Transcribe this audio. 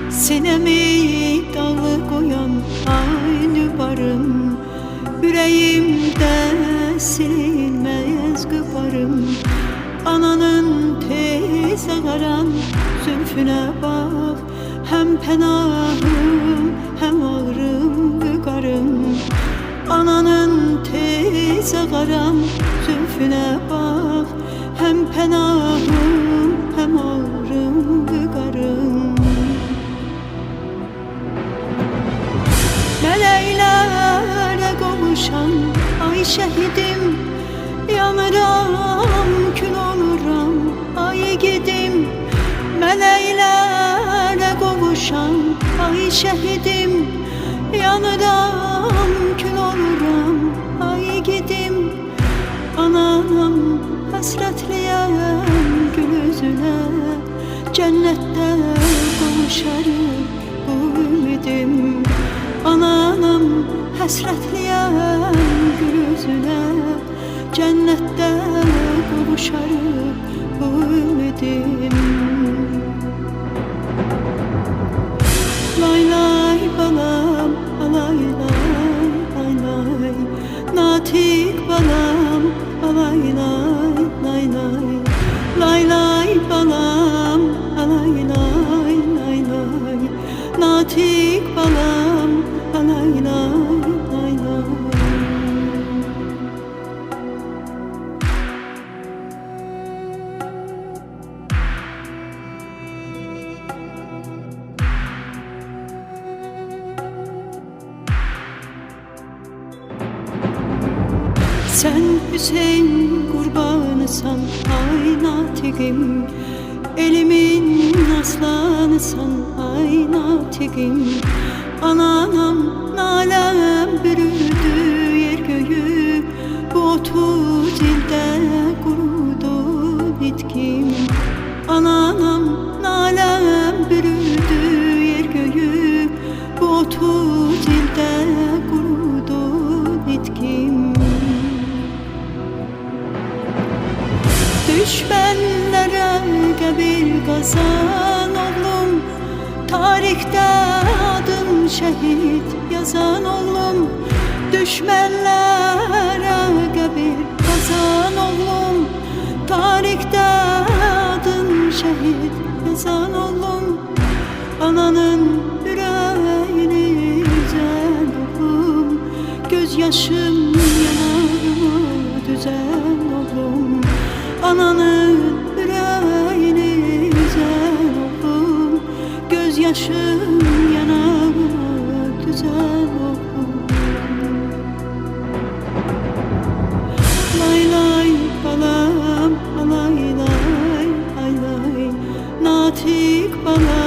Sinemi dağlı koyan aynı barım, yüreğimde silinmez kıparım. Ananın tez ağaran zülfüne bak, hem penahım hem ağrım kıkarım. Ananın tez ağaran zülfüne bak, hem penahım hem ağrım kıkarım. Meleğlere kavuşan ay şehidim, yanıram kül oluram ay gidim. Meleğlere kavuşan ay şehidim, yanıram kül oluram ay gidim. Anam hasretliyem gül yüzüne, cennette kavuşarım bu ümidim. Anam hasretliyem gül yüzüne, cennette kavuşarım bu ümidim. Lay lay balam, alay lay lay lay, natik balam, alay lay lay lay, lay lay balam, alay lay lay lay, natik balam, alay lay lay lay. Sen Hüseyin kurbanısan ay natikim, elimin aslanısan ay natikim. Anam nalem bürüdü yer göğü, bu 30 ilde kurudu bitkim. Anam nalem bürüdü yer göğü, bu 30 ilde kurudu bitkim. Düşmenlere kabir kazan oğlum, tarihte adın şehit yazan oğlum. Düşmenlere kabir kazan oğlum, tarihte adın şehit yazan oğlum. Ananın yüreğini üzen oğlum, gözyaşım yanağıma düzen oğlum. Ananın yüreğini üzen oğlum, gözyaşım yanağıma düzen oğlum. Lay lay balam, alay lay lay lay, natik balam.